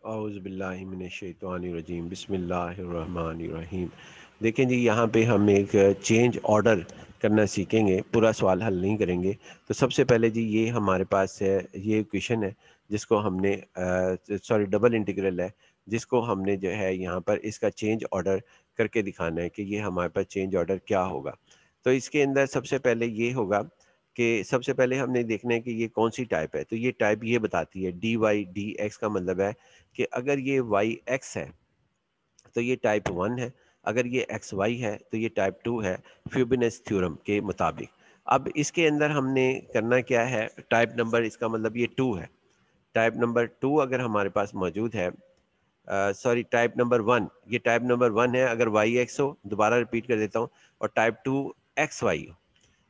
اعوذ باللہ من الشیطان الرجیم، بسم اللہ الرحمن الرحیم۔ دیکھیں جی، یہاں پہ ہم ایک چینج آرڈر کرنا سیکھیں گے، پورا سوال حل نہیں کریں گے۔ تو سب سے پہلے جی یہ ہمارے پاس ہے، یہ ایکویشن ہے جس کو ہم نے ڈبل انٹیگرل ہے، جس کو ہم نے جو ہے یہاں پر اس کا چینج آرڈر کر کے دکھانا ہے کہ یہ ہمارے پاس چینج آرڈر کیا ہوگا۔ تو اس کے اندر سب سے پہلے یہ ہوگا کہ سب سے پہلے ہم نے دیکھنا ہے کہ یہ کون سی ٹائپ ہے۔ تو یہ ٹائپ یہ بتاتی ہے ڈی وائی ڈی ایکس، کا مطلب ہے کہ اگر یہ وائی ایکس ہے تو یہ ٹائپ 1 ہے، اگر یہ ایکس وائی ہے تو یہ ٹائپ 2 ہے، فیوبنس تھیورم کے مطابق۔ اب اس کے اندر ہم نے کرنا کیا ہے، ٹائپ نمبر، اس کا مطلب یہ 2 ہے، ٹائپ نمبر 2 اگر ہمارے پاس موجود ہے، ٹائپ نمبر 1، یہ ٹائپ نمبر 1 ہے اگر وائی ایکس ہو، دوبارہ ریپیٹ کر دیتا ہوں، اور ٹائپ 2 ایکس وائی ہو،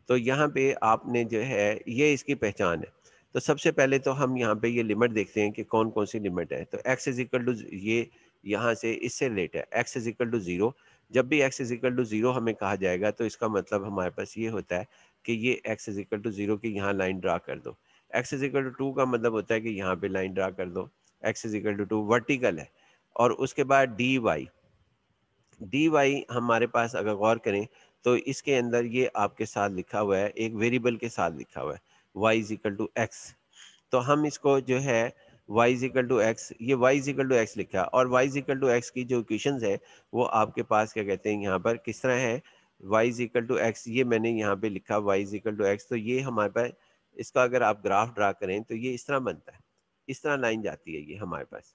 تو یہاں پہ آپ نے جو ہے یہ اس کی پہچان ہے۔ تو سب سے پہلے تو ہم یہاں پہ یہ لمٹ دیکھتے ہیں کہ کون کون سی لمٹ ہے۔ تو ایکس از اکول ٹو، یہ یہاں سے اس سے ریلیٹ ہے، ایکس از اکول ٹو 0۔ جب بھی ایکس از اکول ٹو 0 ہمیں کہا جائے گا تو اس کا مطلب ہمارے پاس یہ ہوتا ہے کہ یہ ایکس از اکول ٹو 0 کی یہاں لائن ڈرا کر دو۔ ایکس از اکول ٹو 2 کا مطلب ہوتا ہے کہ یہاں پہ لائن ڈرا کر دو، X is equal to 2 vertical ہے۔ اور اس کے بعد ڈی وائی، ڈی وائی ہمارے پاس اگر غور کریں تو اس کے اندر یہ آپ کے ساتھ لکھا ہوا ہے، ایک ویریبل کے ساتھ لکھا ہوا ہے Y is equal to X. تو ہم اس کو جو ہے Y is equal to X, یہ Y is equal to X لکھا، اور Y is equal to X کی جو ایکویشنز ہے وہ آپ کے پاس کیا کہتے ہیں یہاں پر کس طرح ہے، Y is equal to X, یہ میں نے یہاں پہ لکھا Y is equal to X. تو یہ ہمارے پاس اس کا اگر آپ گراف ڈرا کریں تو یہ اس طرح بنتا ہے، اس طرح لائن جاتی ہے یہ ہمارے پاس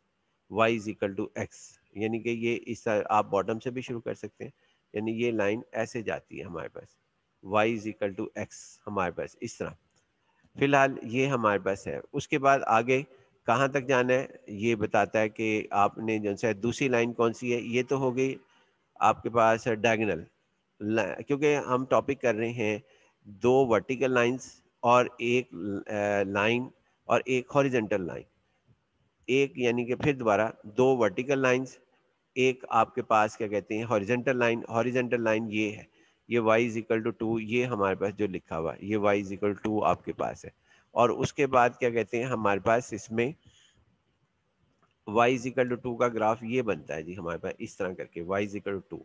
Y is equal to X, یعنی کہ یہ اس طرح آپ باٹم سے بھی شروع کر سکتے ہیں، یعنی یہ لائن ایسے جاتی ہے ہمارے پاس Y is equal to X ہمارے پاس اس طرح۔ فی الحال یہ ہمارے پاس ہے۔ اس کے بعد آگے کہاں تک جانا ہے یہ بتاتا ہے کہ آپ نے جو ہے دوسری لائن کون سی ہے، یہ تو ہو گئی آپ کے پاس ڈائگنل، کیونکہ ہم ٹاپک کر رہے ہیں دو ورٹیکل لائنز اور ایک لائن اور ایک ہاریزنٹل لائن، ایک یعنی کہ پھر دوبارہ دو ورٹیکل لائنز، ایک آپ کے پاس کیا کہتے ہیں ہاریزنٹل لائن۔ ہاریزنٹل لائن یہ ہے، یہ وائی از اکول ٹو 2، یہ ہمارے پاس جو لکھا ہوا ہے یہ وائی از اکول ٹو 2 آپ کے پاس ہے۔ اور اس کے بعد کیا کہتے ہیں ہمارے پاس اس میں وائی از اکول ٹو 2 کا گراف یہ بنتا ہے جی ہمارے پاس اس طرح کر کے وائی از اکول ٹو 2۔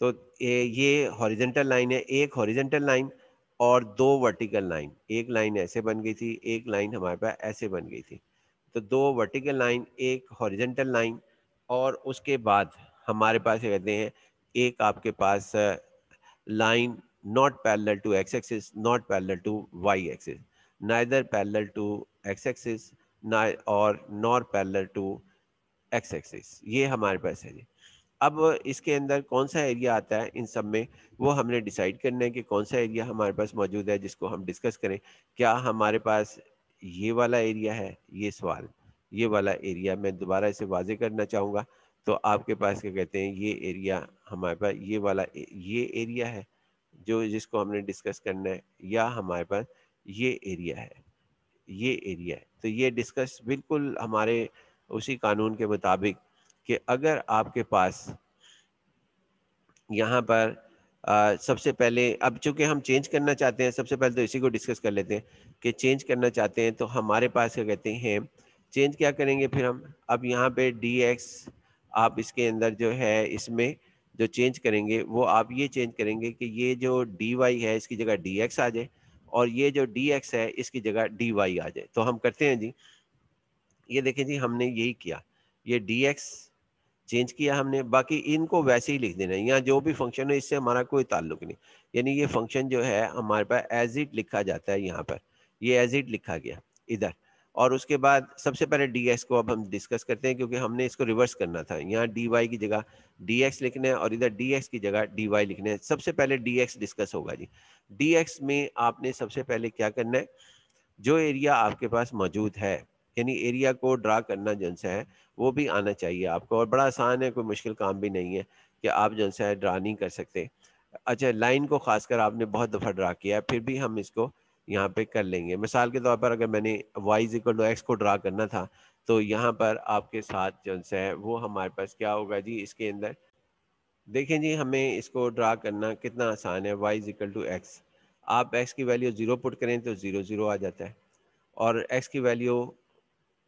تو یہ ہاریزنٹل لائن ہے، ایک ہاریزنٹل لائن اور دو ورٹیکل لائن، ایک لائن ایسے بن گئی تھی، ایک لائن ہمارے پاس ایسے بن گئی تھی۔ تو دو ورٹیکل لائن، ایک ہاریزنٹل لائن، اور اس کے بعد ہمارے پاس کیا کہتے ہیں ایک آپ کے پاس line not parallel to x axis, not parallel to y axis, neither parallel to x axis or nor parallel to x axis، یہ ہمارے پاس ہے جی۔ اب اس کے اندر کون سا ایریا آتا ہے ان سب میں، وہ ہم نے ڈیسائیڈ کرنا ہے کہ کون سا ایریا ہمارے پاس موجود ہے جس کو ہم ڈسکس کریں۔ کیا ہمارے پاس یہ والا ایریا ہے، یہ سوال، یہ والا ایریا میں دوبارہ اسے واضح کرنا چاہوں گا۔ تو آپ کے پاس کیا کہتے ہیں یہ ایریا ہمارے پاس یہ والا یہ ایریا ہے جو جس کو ہم نے ڈسکس کرنا ہے، یا ہمارے پاس یہ ایریا ہے، یہ ایریا ہے۔ تو یہ ڈسکس بالکل ہمارے اسی قانون کے مطابق کہ اگر آپ کے پاس یہاں پر سب سے پہلے، اب چونکہ ہم چینج کرنا چاہتے ہیں، سب سے پہلے تو اسی کو ڈسکس کر لیتے ہیں کہ چینج کرنا چاہتے ہیں تو ہمارے پاس کیا کہتے ہیں چینج کیا کریں گے پھر ہم، اب یہاں پہ ڈی ایکس آپ اس کے اندر جو ہے اس میں جو چینج کریں گے وہ آپ یہ چینج کریں گے کہ یہ جو ڈی وائی ہے اس کی جگہ ڈی ایکس آ جائے، اور یہ جو ڈی ایکس ہے اس کی جگہ ڈی وائی آ جائے۔ تو ہم کرتے ہیں جی، یہ دیکھیں جی ہم نے یہی کیا، یہ ڈی ایکس چینج کیا ہم نے، باقی ان کو ویسے ہی لکھ دینا ہے، یہاں جو بھی فنکشن ہے اس سے ہمارا کوئی تعلق نہیں، یعنی یہ فنکشن جو ہے ہمارے پاس ایز اٹ لکھا جاتا ہے، یہاں پر یہ ایز اٹ لکھا گیا ادھر۔ اور اس کے بعد سب سے پہلے ڈی ایکس کو اب ہم ڈسکس کرتے ہیں کیونکہ ہم نے اس کو ریورس کرنا تھا، یہاں ڈی وائی کی جگہ ڈی ایکس لکھنا ہے اور ادھر ڈی ایکس کی جگہ ڈی وائی لکھنا ہے۔ سب سے پہلے ڈی ایکس ڈسکس ہوگا جی۔ ڈی ایکس میں آپ نے سب سے پہلے کیا کرنا ہے، جو ایریا آپ کے پاس موجود ہے، یعنی ایریا کو ڈرا کرنا جن سے ہے وہ بھی آنا چاہیے آپ کو، اور بڑا آسان ہے، کوئی مشکل کام بھی نہیں ہے کہ آپ جن سے ڈرا نہیں کر سکتے۔ اچھا، لائن کو خاص کر آپ نے بہت دفعہ ڈرا کیا ہے، پھر بھی ہم اس کو یہاں پہ کر لیں گے۔ مثال کے طور پر اگر میں نے Y is equal to X کو ڈرا کرنا تھا تو یہاں پر آپ کے ساتھ جو ہے وہ ہمارے پاس کیا ہوگا جی، اس کے اندر دیکھیں جی ہمیں اس کو ڈرا کرنا کتنا آسان ہے۔ Y is equal to X, آپ ایکس کی ویلیو 0 پٹ کریں تو 0 0 آ جاتا ہے، اور ایکس کی ویلیو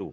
2,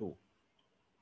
2,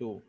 2।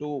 2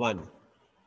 1,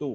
2,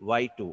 y 2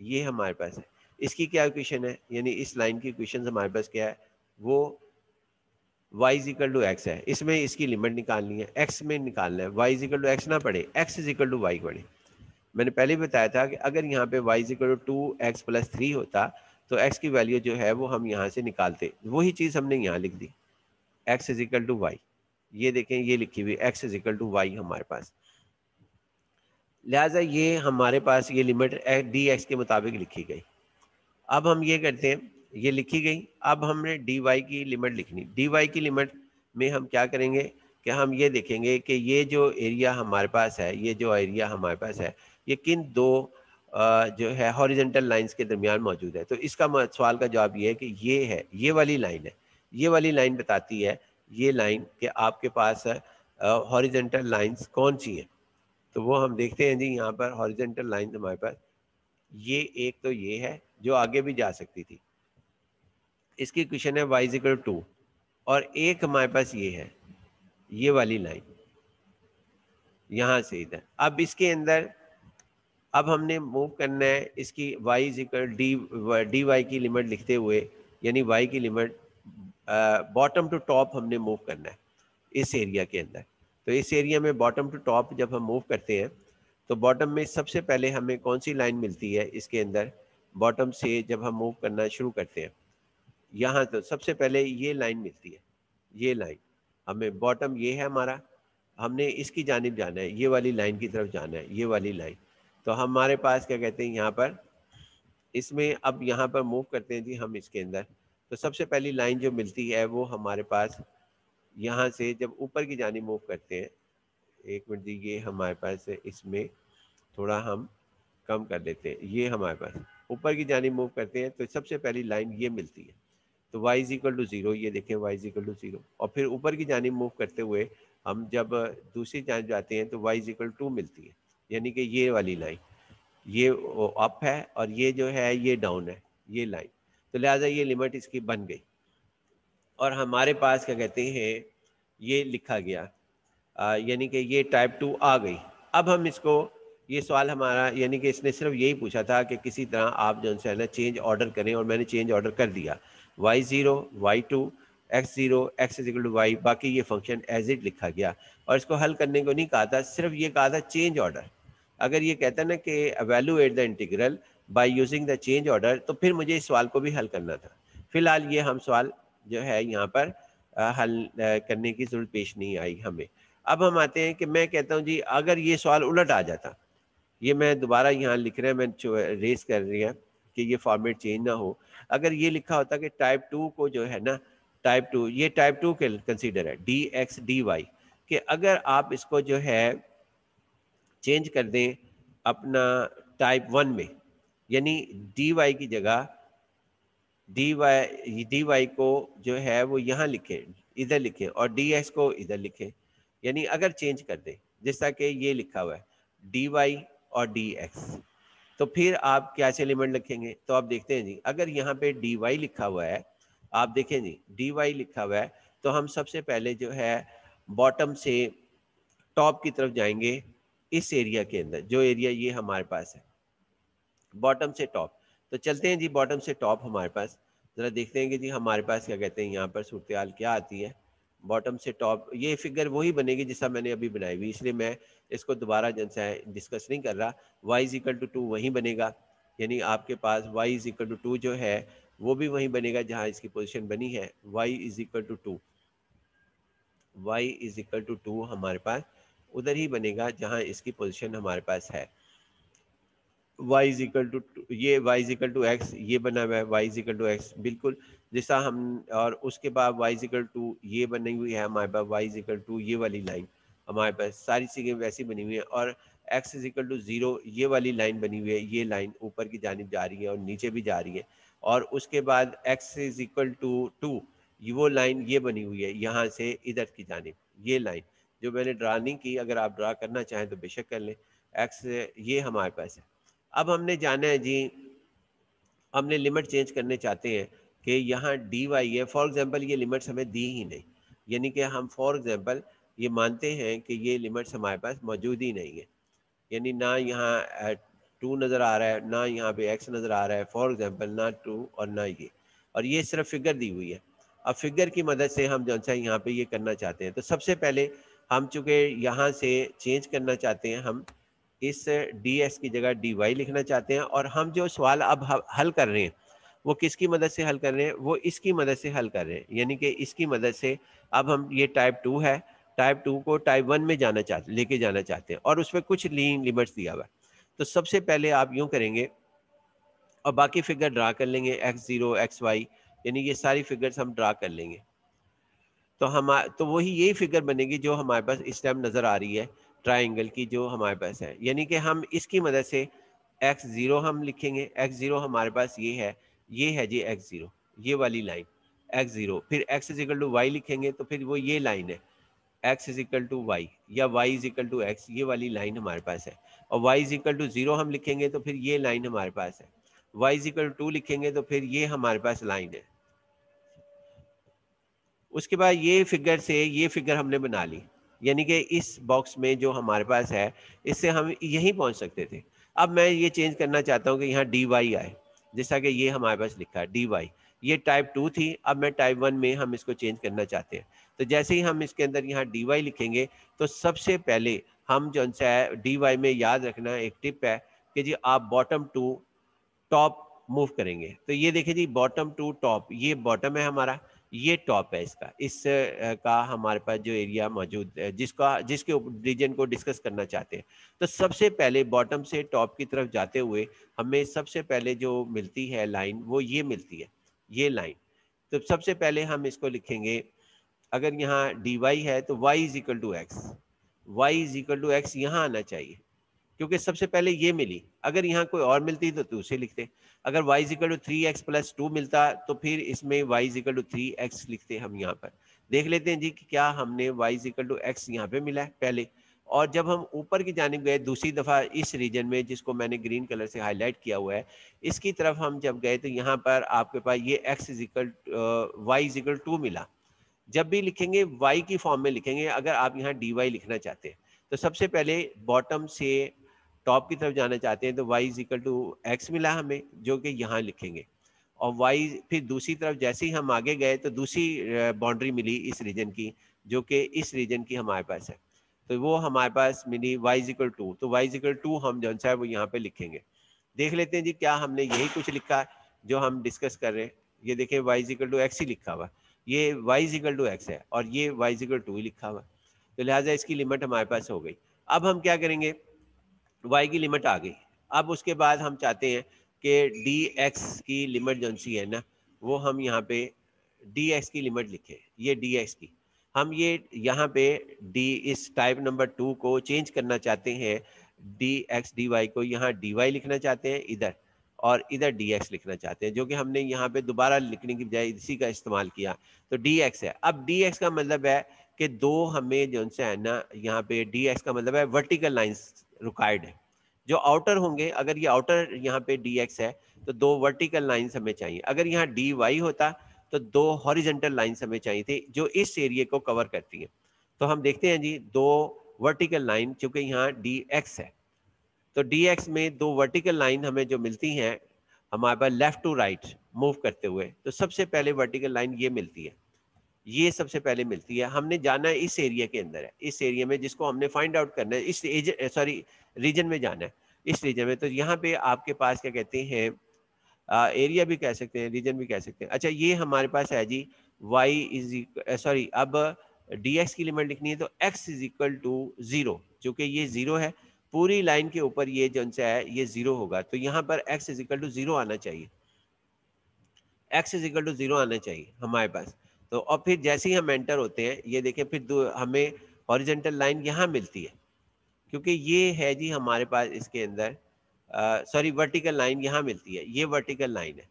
یہ ہمارے پاس ہے. اس کی کیا اکویشن ہے, یعنی اس لائن کی اکویشن ہمارے پاس کیا ہے, وہ y is equal to X ہے. اس میں اس کی لمٹ نکالنی ہے, ایکس میں نکالنا ہے, y is equal to X نہ پڑے, X is equal to Y پڑے. میں نے پہلے بھی بتایا تھا کہ اگر یہاں پہ y is equal to 2x+3 ہوتا تو x کی ویلیو جو ہے وہ ہم یہاں سے نکالتے, وہی چیز ہم نے یہاں لکھ دی, x is equal to Y. یہ دیکھیں یہ لکھی ہوئی x is equal to Y ہمارے پاس. لہٰذا یہ ہمارے پاس یہ لمٹ ڈی ایکس کے مطابق لکھی گئی. اب ہم یہ کرتے ہیں, یہ لکھی گئی, اب ہم نے ڈی وائی کی لمٹ لکھنی. ڈی وائی کی لمٹ میں ہم کیا کریں گے کہ ہم یہ دیکھیں گے کہ یہ جو ایریا ہمارے پاس ہے, یہ جو ایریا ہمارے پاس ہے, یہ کن دو جو ہے ہاریزونٹل لائنز کے درمیان موجود ہے. تو اس کا سوال کا جواب یہ ہے کہ یہ ہے, یہ والی لائن ہے. یہ والی لائن بتاتی ہے, یہ لائن کہ آپ کے پاس ہاریزونٹل لائنز کون سی ہیں. تو وہ ہم دیکھتے ہیں جی یہاں پر ہاریزونٹل لائن ہمارے پاس یہ ایک تو یہ ہے جو آگے بھی جا سکتی تھی, اس کی اکویشن ہے y = 2, اور ایک ہمارے پاس یہ ہے, یہ والی لائن یہاں سے ادھر. اب اس کے اندر اب ہم نے موو کرنا ہے اس کی y ڈی وائی کی لمٹ لکھتے ہوئے, یعنی y کی لمٹ باٹم ٹو ٹاپ ہم نے موو کرنا ہے اس ایریا کے اندر. تو اس ایریا میں باٹم ٹو ٹاپ جب ہم موو کرتے ہیں تو باٹم میں سب سے پہلے ہمیں کون سی لائن ملتی ہے اس کے اندر, باٹم سے جب ہم موو کرنا شروع کرتے ہیں یہاں, تو سب سے پہلے یہ لائن ملتی ہے. یہ لائن ہمیں باٹم یہ ہے ہمارا, ہم نے اس کی جانب جانا ہے, یہ والی لائن کی طرف جانا ہے, یہ والی لائن. تو ہمارے پاس کیا کہتے ہیں یہاں پر, اس میں اب یہاں پر موو کرتے ہیں جی ہم اس کے اندر. تو سب سے پہلی لائن جو ملتی ہے وہ ہمارے پاس یہاں سے جب اوپر کی جانب موو کرتے ہیں, ایک منٹ دیجیے, ہمارے پاس اس میں تھوڑا ہم کم کر لیتے ہیں, یہ ہمارے پاس اوپر کی جانب موو کرتے ہیں تو سب سے پہلی لائن یہ ملتی ہے. تو y = 0, یہ دیکھیں y = 0, اور پھر اوپر کی جانب موو کرتے ہوئے ہم جب دوسری جانب جاتے ہیں تو y = 2 ملتی ہے, یعنی کہ یہ والی لائن, یہ اپ ہے اور یہ جو ہے یہ ڈاؤن ہے, یہ لائن. تو لہٰذا یہ لمٹ اس کی بن گئی, اور ہمارے پاس کیا کہتے ہیں یہ لکھا گیا, یعنی کہ یہ ٹائپ 2 آ گئی. اب ہم اس کو, یہ سوال ہمارا, یعنی کہ اس نے صرف یہی پوچھا تھا کہ کسی طرح آپ جو ہے نا چینج آرڈر کریں, اور میں نے چینج آرڈر کر دیا, y0 y2 x0 x = y, باقی یہ فنکشن ایز اٹ لکھا گیا. اور اس کو حل کرنے کو نہیں کہا تھا, صرف یہ کہا تھا چینج آرڈر. اگر یہ کہتا ہے نا کہ evaluate the integral by using the change order, تو پھر مجھے اس سوال کو بھی حل کرنا تھا. فی الحال یہ ہم سوال جو ہے یہاں پر حل کرنے کی ضرورت پیش نہیں آئی ہمیں. اب ہم آتے ہیں کہ میں کہتا ہوں جی اگر یہ سوال الٹ آ جاتا, یہ میں دوبارہ یہاں لکھ رہا ہے, میں ریز کر رہی ہے کہ یہ فارمیٹ چینج نہ ہو. اگر یہ لکھا ہوتا کہ ٹائپ 2 کو جو ہے نا, ٹائپ 2, یہ ٹائپ 2 کے کنسیڈر ہے ڈی ایکس ڈی وائی, کہ اگر آپ اس کو جو ہے چینج کر دیں اپنا ٹائپ 1 میں, یعنی ڈی وائی کی جگہ ڈی وائی کو جو ہے وہ یہاں لکھیں, ادھر لکھیں, اور ڈی ایکس کو ادھر لکھیں, یعنی اگر چینج کر دیں جیسا کہ یہ لکھا ہوا ہے ڈی وائی اور ڈی ایکس, تو پھر آپ کیسے لمٹ لکھیں گے. تو آپ دیکھتے ہیں جی اگر یہاں پہ ڈی وائی لکھا ہوا ہے, آپ دیکھیں جی ڈی وائی لکھا ہوا ہے, تو ہم سب سے پہلے جو ہے باٹم سے ٹاپ کی طرف جائیں گے. اس ایریا کے اندر جو ایریا یہ ہمارے پاس ہے باٹم سے ٹاپ, تو چلتے ہیں جی باٹم سے ٹاپ ہمارے پاس, ذرا دیکھتے ہیں کہ جی ہمارے پاس کیا کہتے ہیں یہاں پر صورتحال کیا آتی ہے. باٹم سے ٹاپ یہ فگر وہی بنے گی جیسا میں نے ابھی بنائی ہوئی, اس لیے میں اس کو دوبارہ جیسا ہے ڈسکس نہیں کر رہا. y = 2 وہیں بنے گا, یعنی آپ کے پاس y = 2 جو ہے وہ بھی وہیں بنے گا جہاں اس کی پوزیشن بنی ہے. y = 2, y = 2 ہمارے پاس ادھر ہی بنے گا جہاں اس کی پوزیشن ہمارے پاس ہے. y = یہ y = x, یہ بنا ہوا ہے y = x بالکل جیسا ہم, اور اس کے بعد y = یہ بنی ہوئی ہے ہمارے پاس y = یہ والی لائن ہمارے پاس, ساری چیزیں ویسی بنی ہوئی ہیں, اور x = 0 یہ والی لائن بنی ہوئی ہے, یہ لائن اوپر کی جانب جا رہی ہے اور نیچے بھی جا رہی ہے. اور اس کے بعد x = 2 وہ لائن یہ بنی ہوئی ہے یہاں سے ادھر کی جانب, یہ لائن جو میں نے ڈرا نہیں کی, اگر آپ ڈرا کرنا چاہیں تو بے شک کر لیں. x یہ ہمارے پاس ہے. اب ہم نے جانا ہے جی, ہم نے لمٹ چینج کرنے چاہتے ہیں کہ یہاں ڈی وائی ہے, فار ایگزامپل یہ لمٹس ہمیں دی ہی نہیں, یعنی کہ ہم فار ایگزامپل یہ مانتے ہیں کہ یہ لمٹس ہمارے پاس موجود ہی نہیں ہے, یعنی نہ یہاں 2 نظر آ رہا ہے، نہ یہاں پہ x نظر آ رہا ہے فار ایگزامپل، نہ 2 اور نہ یہ، اور یہ صرف فگر دی ہوئی ہے۔ اب فگر کی مدد سے ہم جو ہے یہاں پہ یہ کرنا چاہتے ہیں، تو سب سے پہلے ہم چونکہ یہاں سے چینج کرنا چاہتے ہیں، ہم اس ڈی ایکس کی جگہ ڈی وائی لکھنا چاہتے ہیں، اور ہم جو سوال اب حل کر رہے ہیں وہ کس کی مدد سے حل کر رہے ہیں؟ وہ اس کی مدد سے حل کر رہے ہیں، یعنی کہ اس کی مدد سے اب ہم یہ ٹائپ 2 ہے، ٹائپ 2 کو ٹائپ 1 میں لے کے جانا چاہتے ہیں، اور اس میں کچھ لیمٹس دیا ہوا ہے۔ تو سب سے پہلے آپ یوں کریں گے اور باقی فگر ڈرا کر لیں گے، x0 xy، یعنی یہ ساری فگرز ہم ڈرا کر لیں گے، تو وہی یہی فگر بنے گی جو ہمارے پاس اس ٹائم نظر آ رہی ہے ٹرائنگل کی، جو ہمارے پاس ہے، یعنی کہ ہم اس کی مدد سے x0 ہم لکھیں گے، x0 ہمارے پاس یہ ہے جی x0، یہ والی لائن x0، پھر x = y لکھیں گے تو پھر وہ یہ لائن ہے x = y یا y = x، یہ والی لائن ہمارے پاس ہے، اور y = 0 ہم لکھیں گے تو پھر یہ لائن ہمارے پاس ہے، y = 2 لکھیں گے تو پھر یہ ہمارے پاس لائن ہے۔ اس کے بعد یہ فگر ہم نے بنا لی، یعنی کہ اس باکس میں جو ہمارے پاس ہے اس سے ہم یہیں پہنچ سکتے تھے۔ اب میں یہ چینج کرنا چاہتا ہوں کہ یہاں ڈی وائی آئے، جیسا کہ یہ ہمارے پاس لکھا ہے ڈی وائی، یہ ٹائپ 2 تھی، اب میں ٹائپ 1 میں ہم اس کو چینج کرنا چاہتے ہیں، تو جیسے ہی ہم اس کے اندر یہاں ڈی وائی لکھیں گے تو سب سے پہلے ہم جو ہے ڈی وائی میں یاد رکھنا ایک ٹپ ہے کہ جی آپ باٹم ٹو ٹاپ موو کریں گے، تو یہ دیکھیں جی باٹم ٹو ٹاپ، یہ باٹم ہے ہمارا، یہ ٹاپ ہے اس کا ہمارے پاس جو ایریا موجود ہے جس کے ریجن کو ڈسکس کرنا چاہتے ہیں، تو سب سے پہلے باٹم سے ٹاپ کی طرف جاتے ہوئے ہمیں سب سے پہلے جو ملتی ہے لائن وہ یہ ملتی ہے، یہ لائن، تو سب سے پہلے ہم اس کو لکھیں گے، اگر یہاں ڈی وائی ہے تو y = x، y = x یہاں آنا چاہیے کیونکہ سب سے پہلے یہ ملی، اگر یہاں کوئی اور ملتی تو اسے لکھتے، اگر y = 3x + 2 ملتا تو پھر اس میں y = 3x لکھتے ہم یہاں پر۔ دیکھ لیتے ہیں جی کہ کیا ہم نے y = x یہاں پہ ملا ہے پہلے، اور جب ہم اوپر کی جانب گئے دوسری دفعہ اس ریجن میں جس کو میں نے گرین کلر سے ہائی لائٹ کیا ہوا ہے، اس کی طرف ہم جب گئے تو یہاں پر آپ کے پاس یہ y = 2 ملا۔ جب بھی لکھیں گے y کی فارم میں لکھیں گے، اگر آپ یہاں ڈی وائی لکھنا چاہتے ہیں تو سب سے پہلے باٹم سے ٹاپ کی طرف جانا چاہتے ہیں تو y = x ملا ہمیں، جو کہ یہاں لکھیں گے، اور y پھر دوسری طرف جیسے ہی ہم آگے گئے تو دوسری باؤنڈری ملی اس ریجن کی جو کہ اس ریجن کی ہمارے پاس ہے، تو وہ ہمارے پاس ملی y = 2، تو y = 2 ہم جو ہے وہ یہاں پہ لکھیں گے۔ دیکھ لیتے ہیں جی کیا ہم نے یہی کچھ لکھا ہے جو ہم ڈسکس کر رہے ہیں، یہ دیکھیں y = x ہی لکھا ہوا، یہ y = x ہے اور یہ y = 2 ہی لکھا ہوا، تو لہٰذا اس کی لمٹ ہمارے پاس ہو گئی۔ اب ہم کیا کریں گے، y کی لمٹ آ گئی، اب اس کے بعد ہم چاہتے ہیں کہ ڈی ایکس کی لمٹ جو سی ہے نا وہ ہم یہاں پہ ڈی ایکس کی لمٹ لکھیں، یہ ڈی ایکس کی ہم یہ یہاں پہ اس ٹائپ نمبر 2 کو چینج کرنا چاہتے ہیں، ڈی ایکس ڈی وائی کو یہاں ڈی وائی لکھنا چاہتے ہیں ادھر، اور ادھر ڈی ایکس لکھنا چاہتے ہیں، جو کہ ہم نے یہاں پہ دوبارہ لکھنے کی بجائے اسی کا استعمال کیا، تو ڈی ایکس ہے۔ اب ڈی ایکس کا مطلب ہے کہ دو ہمیں جو ہے نا یہاں پہ ڈی ایکس کا مطلب ہے ورٹیکل لائنز ریکوائرڈ ہے، جو آؤٹر ہوں گے، اگر یہ آؤٹر یہاں پہ ڈی ایکس ہے تو 2 ورٹیکل لائنز ہمیں چاہیے، اگر یہاں ڈی وائی ہوتا تو 2 ہاریزنٹل لائنز ہمیں چاہیے تھے جو اس ایریے کو کور کرتی ہیں، تو ہم دیکھتے ہیں جی 2 ورٹیکل لائن، چونکہ یہاں ڈی ایکس ہے تو ڈی ایکس میں 2 ورٹیکل لائن ہمیں جو ملتی ہیں ہمارے پاس لیفٹ ٹو رائٹ موو کرتے ہوئے، تو سب سے پہلے ورٹیکل لائن یہ ملتی ہے، یہ سب سے پہلے ملتی ہے، ہم نے جانا ہے اس ایریا کے اندر ہے، اس ایریا میں جس کو ہم نے فائنڈ آؤٹ کرنا ہے، اس ریجن میں جانا ہے، اس ریجن میں، تو یہاں پہ آپ کے پاس کیا کہتے ہیں ایریا بھی کہہ سکتے ہیں، ریجن بھی کہہ سکتے ہیں۔ اچھا یہ ہمارے پاس ہے جی اب ڈی ایکس کی لمٹ لکھنی ہے تو x = 0، چونکہ یہ 0 ہے پوری لائن کے اوپر، یہ جو ہے یہ 0 ہوگا، تو یہاں پر x = 0 آنا چاہیے، x = 0 آنا چاہیے ہمارے پاس، تو اور پھر جیسے ہی ہم انٹر ہوتے ہیں یہ دیکھیں پھر ہمیں ہاریزنٹل لائن یہاں ملتی ہے، کیونکہ یہ ہے جی ہمارے پاس اس کے اندر ورٹیکل لائن یہاں ملتی ہے، یہ ورٹیکل لائن ہے،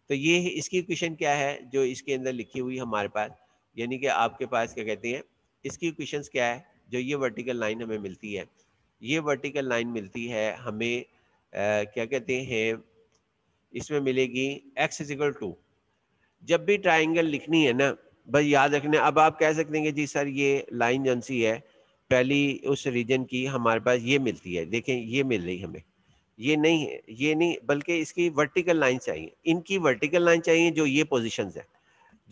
تو یہ اس کی ایکویشن کیا ہے جو اس کے اندر لکھی ہوئی ہمارے پاس، یعنی کہ آپ کے پاس کیا کہتے ہیں اس کی ایکویشنز کیا ہے، جو یہ ورٹیکل لائن ہمیں ملتی ہے، یہ ورٹیکل لائن ملتی ہے ہمیں کیا کہتے ہیں، اس میں ملے گی x = 2۔ جب بھی ٹرائنگل لکھنی ہے نا بس یاد رکھنے، اب آپ کہہ سکتے ہیں کہ جی سر یہ لائن جنسی ہے پہلی اس ریجن کی ہمارے پاس یہ ملتی ہے، دیکھیں یہ مل رہی ہمیں، یہ نہیں ہے، یہ نہیں، بلکہ اس کی ورٹیکل لائن چاہیے، ان کی ورٹیکل لائن چاہیے جو یہ پوزیشنز ہیں،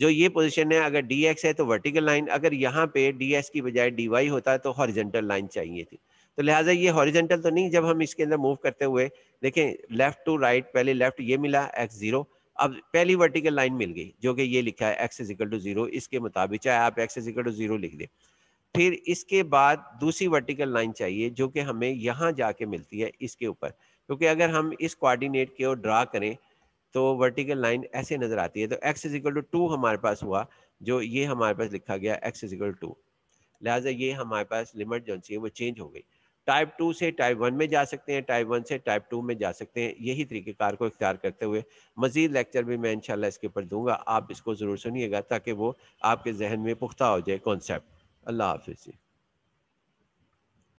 جو یہ پوزیشن ہے، اگر ڈی ایکس ہے تو ورٹیکل لائن، اگر یہاں پہ ڈی ایس کی بجائے ڈی وائی ہوتا ہے تو ہاریزنٹل لائن چاہیے تھی. تو لہٰذا یہ ہاریزنٹل تو نہیں، جب ہم اس کے اندر موو کرتے ہوئے دیکھیں لیفٹ ٹو رائٹ، پہلے لیفٹ یہ ملا ایکس زیرو، اب پہلی ورٹیکل لائن مل گئی جو کہ یہ لکھا ہے X is equal to zero, اس کے مطابق چاہے آپ X is equal to zero لکھ دیں. پھر اس کے بعد دوسری ورٹیکل لائن چاہیے جو کہ ہمیں یہاں جا کے ملتی ہے اس کے اوپر، کیونکہ اگر ہم اس کوآرڈینیٹ کی اور ڈرا کریں تو ورٹیکل لائن ایسے نظر آتی ہے. تو ایکس از اکول ٹو 2 ہمارے پاس ہوا، جو یہ ہمارے پاس لکھا گیا ایکس از اکول ٹو، لہٰذا یہ ہمارے پاس لمٹ جو ہے وہ چینج ہو گئی. ٹائپ 2 سے ٹائپ 1 میں جا سکتے ہیں، ٹائپ 1 سے ٹائپ 2 میں جا سکتے ہیں. یہی طریقہ کار کو اختیار کرتے ہوئے مزید لیکچر بھی میں انشاءاللہ اس کے اوپر دوں گا، آپ اس کو ضرور سنیے گا تاکہ وہ آپ کے ذہن میں پختہ ہو جائے کانسیپٹ. اللہ حافظ.